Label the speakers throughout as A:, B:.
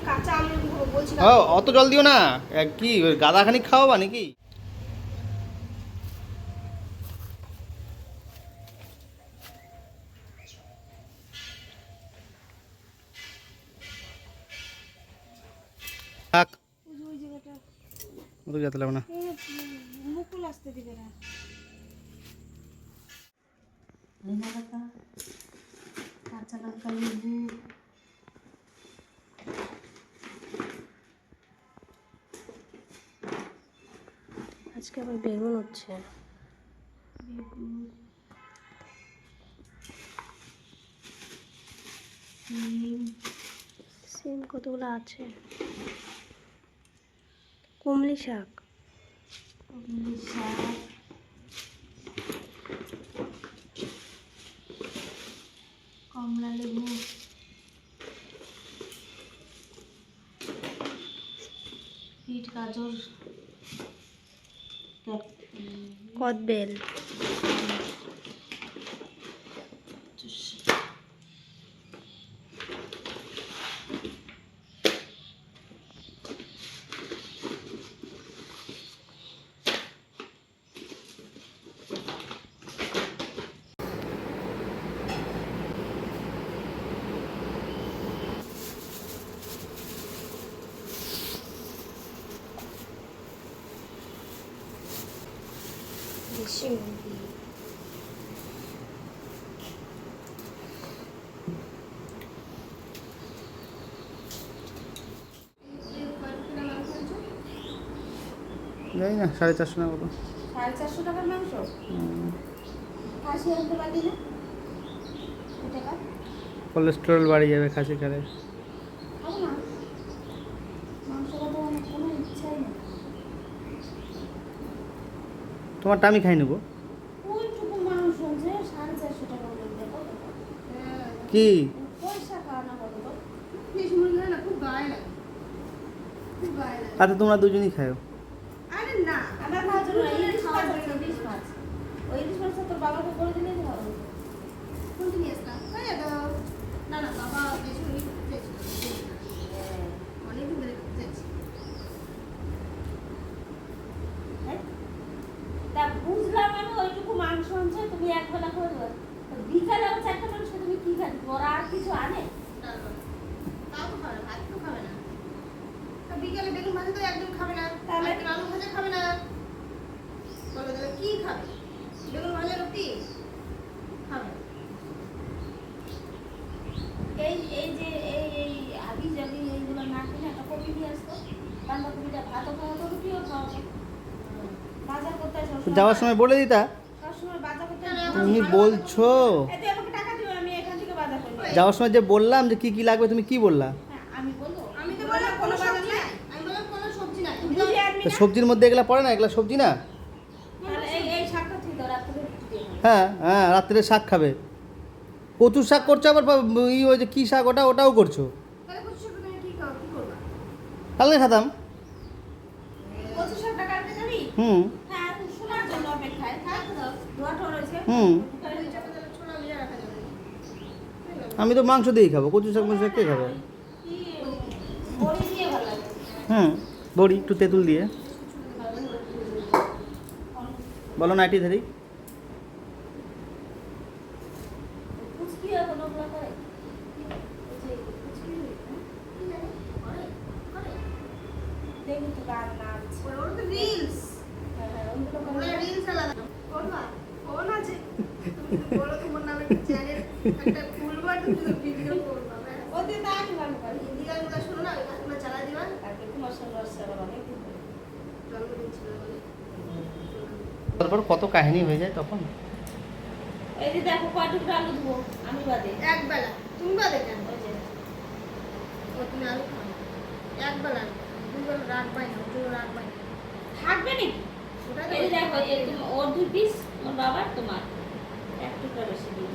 A: কাঁচা আম বলছি
B: ও অত জল দিও না, কি গাদা খানিক খাওয়াবা নাকি? থাক,
A: ওই জায়গাটা
B: ওদের যেতে লাগবে না।
A: মুকুল আসতে দিবে না। কাঁচা লঙ্কা, লেবু, আজকে আবার বেগুন হচ্ছে। সিম কতগুলো আছে। কুমড়ি শাক, কমলা লেবু, বিট, গাজর, কদবেল, দেশি মুরগি,
B: জানি না, 450 টাকা মতো।
A: 450 টাকার মাংস। খাসি আনতে পারলি না? টাকা
B: কোলেস্টেরল বাড়ি যাবে খাসি খেলে।
A: খাবো না, মাংস খাতে আমার কোনো ইচ্ছাই নেই।
B: তোমারটা আমি খাই নেবো।
A: ওইটুকু মাংস যে 450 টাকা বলে দেখো
B: কি
A: পয়সা খাওয়ানো কত তো বেশি মুরগি না, খুব গায়ে লাগে, খুব গায়ে লাগে।
B: আচ্ছা তোমরা দুজনই খাও।
A: আরে না, আমার খাওয়ার জন্য ইলিশ মাছ আছে, ইলিশ মাছ। ওই ইলিশ মাছটা তোর বাবাকে করে দিলে হবে। কোনটি নিয়ে আসলাম? হয়ে দাও। না না, বাবা বেশি অনেকদিন ধরে যাচ্ছি। তা বুঝলাম আমি, ওইটুকু মাংস আনছে তুমি একবেলা করে দেবে, বিকালে আবার 4টা মাংস তুমি কি খাবে? ওরা আর কিছু আনে? তাও তো খাবে, ভাত তো খাবে না। বিকালে বেগুন ভাজা তো একদম খাবে না, তাহলে আলু ভাজা খাবে না। বলো তাহলে কি খাবে? বেগুন ভাজা, রুটি খাবে। এই যে এই আবি যাবি এইগুলো না কিনে একটা কপি দিয়ে আসতো, বাঁধাকপিটা ভাতও খাওয়াতো, রুটিও খাওয়াতো। বাজার করতে আসো,
B: যাওয়ার সময় বলে দিতা।
A: সবসময় বাজার করতে
B: তুমি বলছো
A: এতে আমাকে টাকা দিও, আমি এখান থেকে বাজার করি।
B: যাওয়ার সময় যে বললাম যে কি কি লাগবে, তুমি কি বললা?
A: হ্যাঁ, আমি বলবো, আমি তো বললাম কোনো সবজি নাই, আমি বললাম কোনো সবজি নাই। তুমি বুঝে আনবি
B: তো
A: না?
B: সবজির মধ্যে এগুলা পড়ে না? এগুলা সবজি না?
A: তাহলে এই শাকটা তুই দাও, রাত্রে রুটি দিয়ে খাবো।
B: হ্যাঁ হ্যাঁ, রাত্রে শাক খাবে। কচুর শাক করছো, আবার ওই যে কি শাক ওটাও করছো।
A: তাহলে কচু শাকটা তুমি কি খাও, কি করবা?
B: কালকে খাতাম।
A: কচু শাকটা কাটতে যাবি?
B: হুম
A: হ্যাঁ, শোনার জন্য অপেক্ষায় থাক, ধোয়াটা রয়েছে।
B: হুম,
A: তাহলে চাপা তাহলে ছোলা ভিজা রাখা যাবে।
B: আমি তো মাংস দিয়েই খাবো, কচু শাক মাংস কে খাবে?
A: কি বড়ি দিয়ে ভালো লাগে।
B: হুম, বড়ি একটু তেঁতুল দিয়ে। বলো না এটি ধরি।
A: কুচকি এখন ওগুলো করে? ওই যে কুচকি, কি জানি করে? করে? দেখি তো গান নাচ। ওরা তো রিলস। হ্যাঁ হ্যাঁ, ওইগুলো করে। ওরা রিলস আলাদা। করবা? ফোন আছে? তুমি বলো তোমার নামে একটা চ্যানেল একটা খুলবা, তুমি তো ভিডিও করবা। ওতে তাই গান করে। হিন্দি গানগুলো শোনো না, ওই গানগুলো চালা দিবা। তারপরে তোমার সঙ্গে আবার অনেক দিন ধরে। জন্মদিন ছিল বলে।
B: তারপর কত কাহিনী হয়ে যায় তখন।
A: এই যে দেখো কয়টুকু আলু ধোবো আমি বাদে, এক বেলা। তুমি বাদে কেন? ওই যে ও তুমি আলু খাও না। এক বেলা, দুই বেলা রাখবাই না, ওই জন্য রাখবাই না। থাকবে নাকি? এই যে দেখো, এই ওর 2 পিস, ওর বাবার, তোমার এক টুকরা বেশি দিই।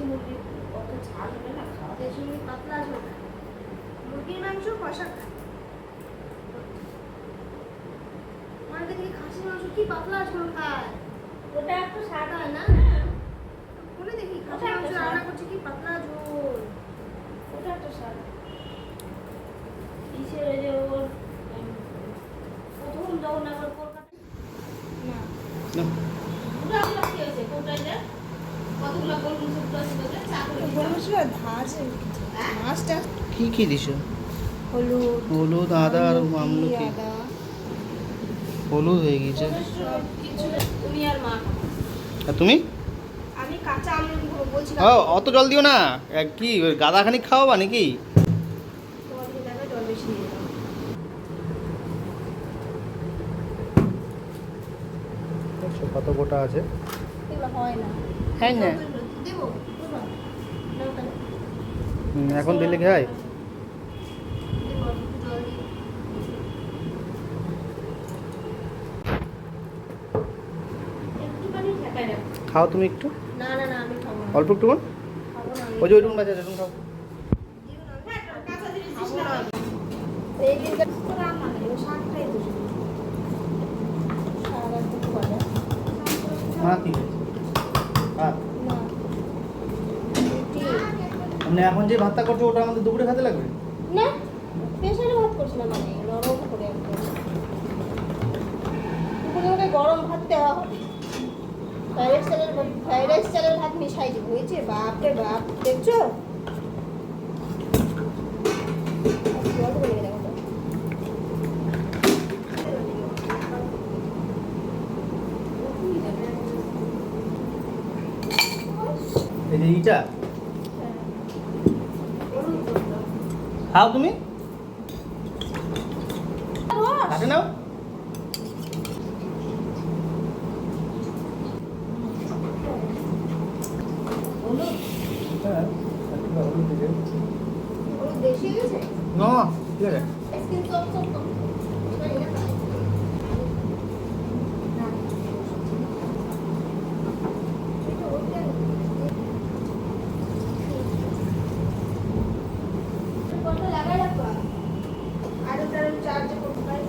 A: মুরগি কত ঝাল হবে না খাওয়া, দেশি মুরগি পাতলা ঝোল খায়, মুরগির মাংস কষা খায়। মানে দেখি খাসি মাংস কি পাতলা ঝোল খায়, ওটা একটু স্বাদ হয় না। মনে দেখি খাসি মাংস রান্না করছে কি পাতলা ঝোল। মাছটা
B: কি কি দিছো?
A: হলুদ,
B: হলুদ, আদা আর আমলকি।
A: আদা
B: হলুদ হয়ে গেছে।
A: সব কিছু তুমি আর মা।
B: আর তুমি?
A: আমি কাঁচা আমলকি খাবো বলছি।
B: ও অত জল দিও না। কি ওই গাদাখানিক খাওয়াবা নাকি?
A: তোমাকে দেখা জল বেশি দিয়ে দাও।
B: দেখছো কত গোটা আছে?
A: এগুলো হয় না।
B: হ্যাঁ না।
A: দেবো দেবো নাও তাহলে।
B: এখন দিলে কি হয়?
A: দেবো একটু জল দিয়ে। একটুখানি ঢাকায় রাখো।
B: খাও তুমি একটু,
A: না না না আমি খাবো না।
B: অল্প একটু।
A: খাবো না আমি।
B: ওই যে ওইটুকু বাজে ওইটুকু খাও।
A: দিও না। হ্যাঁ কাঁচা জিনিস দিস না। এই দিনটা তো রান্না নেই ও শাক খাই তো শুধু। শাক আর কিছু ভাজা।
B: মা কি ভাত?
A: না রুটি।
B: মানে এখন যে ভাতটা করছো ওটা আমাদের দুপুরে খেতে লাগবে?
A: না প্রেশারে ভাত করছিলাম মানে নরম করে একদম। দুপুরে ওকে গরম ভাত দেওয়া হবে। ফ্রাইড রাইস চালের ভাত মিশাই দিব হয়েছে। বাপরে বাপ দেখছো? জল বলে দেখো তো।
B: এই যে ইটা খাও তুমি, কাটে নাও। হ্যাঁ
A: হলুদ বেশি গেছে।
B: না ঠিক আছে।
A: স্কিন সফট সফট তো। এবার এটা খাই। না। এটা ওইটা কত লাগাই রাখবা। আর ওটা চার্জ করতে পারি।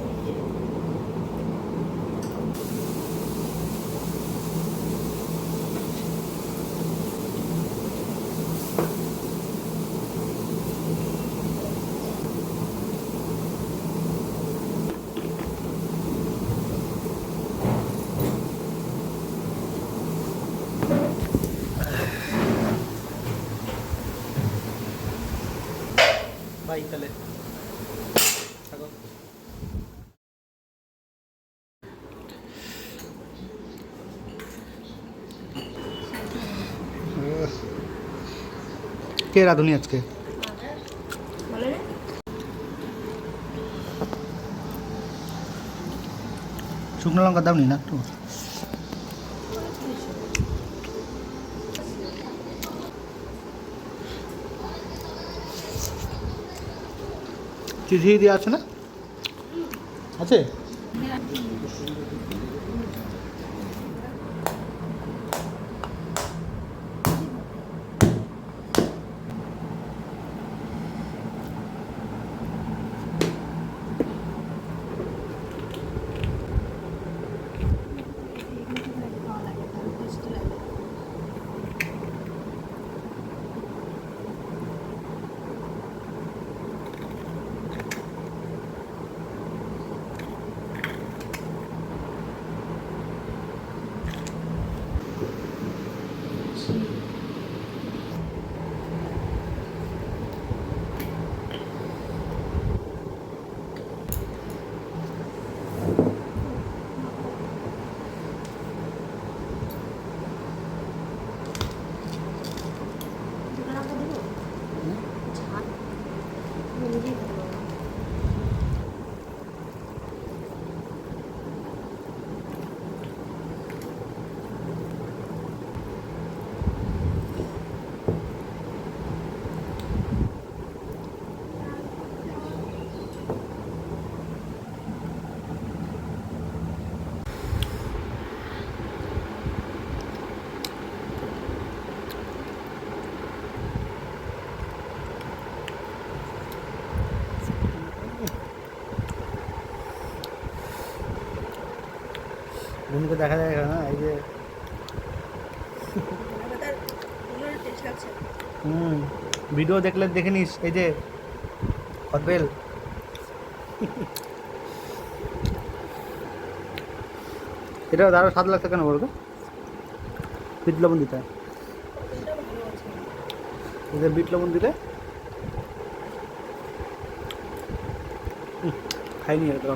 B: বাই তাহলে থাকো। কে রাঁধুনি আজকে?
A: বলে না
B: শুকনো লঙ্কা দাওনি না একটু? চিঠি দিয়ে আছে না? আছে? বোনকে দেখা যায় না এই যে ভিডিও দেখলে দেখে নিস এই যে হটবেল এটা আরো স্বাদ লাগছে কেন বলতো? বিট লবণ দিতে হয়। এদের বিট লবণ দিলে খাইনি এটা